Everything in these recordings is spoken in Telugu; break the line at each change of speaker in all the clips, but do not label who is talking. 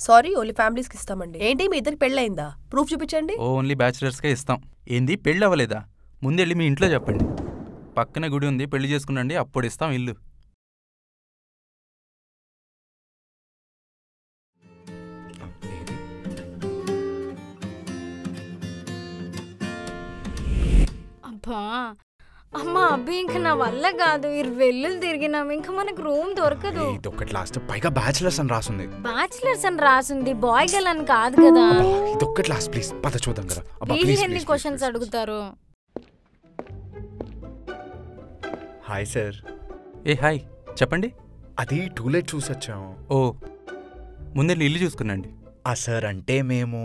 సారీ, ఓన్లీ ఫ్యామిలీస్కి ఇస్తామండి. ఏంటి మీ ఇద్దరికి పెళ్ళయిందా? ప్రూఫ్ చూపించండి.
ఓన్లీ బ్యాచిలర్స్కే ఇస్తాం. ఏంది పెళ్ళి అవ్వలేదా? ముందెళ్ళి మీ ఇంట్లో చెప్పండి. పక్కనే గుడి ఉంది, పెళ్లి చేసుకునండి, అప్పుడు ఇస్తాం ఇల్లు.
అబ్బా అమ్మా అబ్బి ఇంక నా వల్ల కాదు. 20 వెల్లులు తిరిగినాం, ఇంకా మనకు రూమ్ దొరకదు.
ఇదొక్కటి లాస్ట్, పైగా బ్యాచిలర్స్ అని రాసుంది.
బ్యాచిలర్స్ అని రాసుంది, బాయ్ గర్ల్ అని కాదు కదా.
ఇదొక్కటి లాస్ట్ ప్లీజ్, పద చూద్దాం కదా.
ప్లీజ్ ఎన్ని క్వశ్చన్స్ అడుగుతారు?
Hi sir.
ఏ హాయ్, చెప్పండి.
అది టూలెట్ చూసొచ్చాం.
ఓ, ముందెళ్ళి ఇల్లు చూసుకునండి.
సార్ అంటే మేము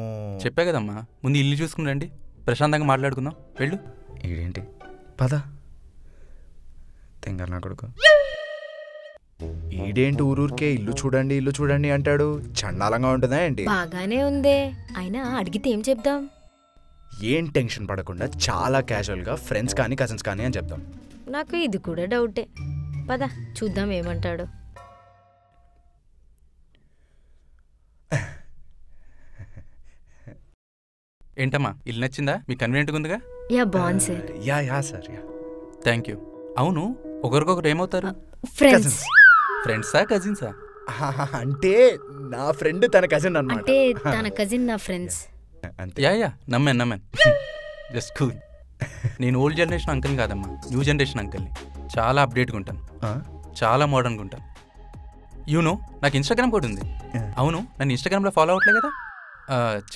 చెప్పా కదమ్మా, ముందు ఇల్లు చూసుకునండి, ప్రశాంతంగా మాట్లాడుకుందాం. వెళ్ళు.
ఏంటి పద. తెంగర్ నా కొడుకు ఈడేంటి ఊరూరికే ఇల్లు చూడండి ఇల్లు చూడండి అంటాడు. చండాలంగా ఉంటుందా ఏంటి?
బాగానే ఉందే, అయినా అడిగితే ఏం చెప్దాం?
ఏం టెన్షన్ పడకుండా చాలా క్యాజువల్గా ఫ్రెండ్స్ కానీ కజిన్స్ కానీ అని చెప్దాం.
నాకు ఇది కూడా డౌటే. పద చూద్దాం ఏమంటాడు.
ఏంటమ్మా, ఇల్లు నచ్చిందా? మీకు కన్వీనియంట్గా ఉందిగా?
యా బాగుంది sir.
Yeah sir yeah.
Thank you. అవును, ఒకరికొకరు ఏమవుతారు?
ఫ్రెండ్స్.
ఫ్రెండ్సా కజిన్సా?
అంటే నా ఫ్రెండ్ తన కజిన్ అన్నమాట.
అంటే తన కజిన్ నా ఫ్రెండ్స్.
యా నమ్మాను జస్ట్ కూల్. నేను ఓల్డ్ జనరేషన్ అంకుల్ కాదమ్మా, న్యూ జనరేషన్ అంకుల్ని. చాలా అప్డేట్గా ఉంటాను, చాలా మోడర్న్గా ఉంటాను. యూనో నాకు ఇన్స్టాగ్రామ్ కూడా ఉంది. అవును, నన్ను ఇన్స్టాగ్రామ్లో ఫాలో అవ్వట్లేదు కదా?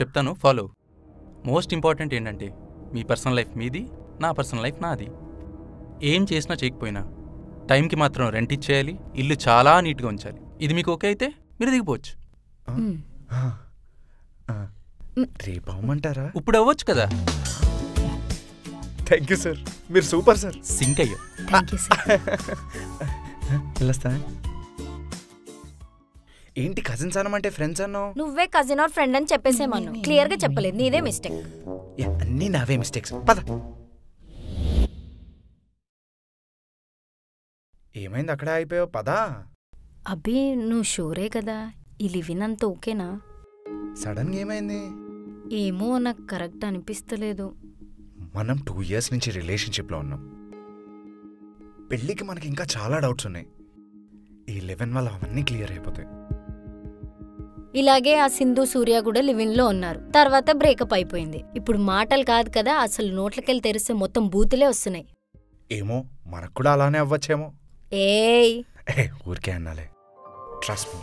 చెప్తాను, ఫాలో. మోస్ట్ ఇంపార్టెంట్ ఏంటంటే మీ పర్సనల్ లైఫ్ మీది, నా పర్సనల్ లైఫ్ నాది. ఏం చేసినా చేయకపోయినా టైంకి మాత్రం రెంట్ ఇచ్చేయాలి, ఇల్లు చాలా నీట్గా ఉంచాలి. ఇది మీకు ఓకే అయితే మీరు దిగిపోవచ్చు.
రేపు అవ్వమంటారా?
ఇప్పుడు అవ్వచ్చు కదా.
థ్యాంక్ యూ సార్, మీరు సూపర్ సార్.
సింక్ అయ్యో.
వెళ్ళొస్తా. ఏంటి కజిన్స్ అనమంటే ఫ్రెండ్స్ అన్నావు?
నువ్వే కజిన్ ఆర్ ఫ్రెండ్ అని చెప్పేసేమను, క్లియర్ గా చెప్పలేదు. నీదే మిస్టేక్.
అన్నీ నావే మిస్టేక్స్. పద. ఏమైంది అక్కడే అయిపోయావు? పదా.
అబ్బి నువ్వు షూరే కదా, ఈ లివిన్ అంత ఓకేనా?
సడన్ గా ఏమైంది?
ఏమో నాకు కరెక్ట్ అనిపిస్తలేదు.
మనం 2 years నుంచి రిలేషన్షిప్లో ఉన్నాం. పెళ్ళికి మనకి ఇంకా చాలా డౌట్స్ ఉన్నాయి. ఈ 11 వల్ల అవన్నీ క్లియర్ అయిపోతాయి.
ఇలాగే ఆ సింధు సూర్య కూడా లివిన్ లో ఉన్నారు, తర్వాత బ్రేకప్ అయిపోయింది. ఇప్పుడు మాటలు కాదు కదా, అసలు నోట్లకెళ్ళి తెరిస్తే మొత్తం బూతులే వస్తున్నాయి.
ఏమో మనకు కూడా అలానే అవ్వచ్చేమో.
ఏయ్
ఊరికే అన్నాలే, ట్రస్ట్ మీ.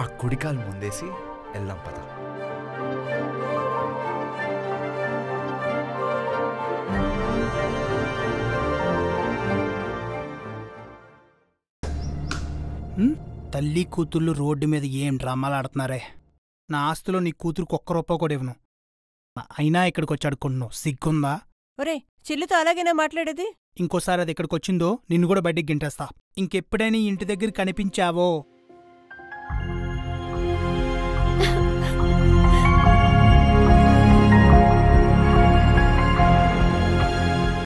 ఆ కుడికాలు ముందేసి వెళ్దాం పద.
తల్లి కూతుళ్ళు రోడ్డు మీద ఏం డ్రామాలు ఆడుతున్నారే. నా ఆస్తిలో నీ కూతురుకు ఒక్క రూపాయి కూడా ఇవ్వను. అయినా ఇక్కడికి వచ్చి అడుక్కుంటున్నావు, సిగ్గుందా?
ఒరే, చెల్లితో అలాగేనా మాట్లాడేది?
ఇంకోసారి అది ఇక్కడికి వచ్చిందో నిన్ను కూడా బయటికి గింటేస్తా. ఇంకెప్పుడైనా ఇంటి దగ్గర కనిపించావో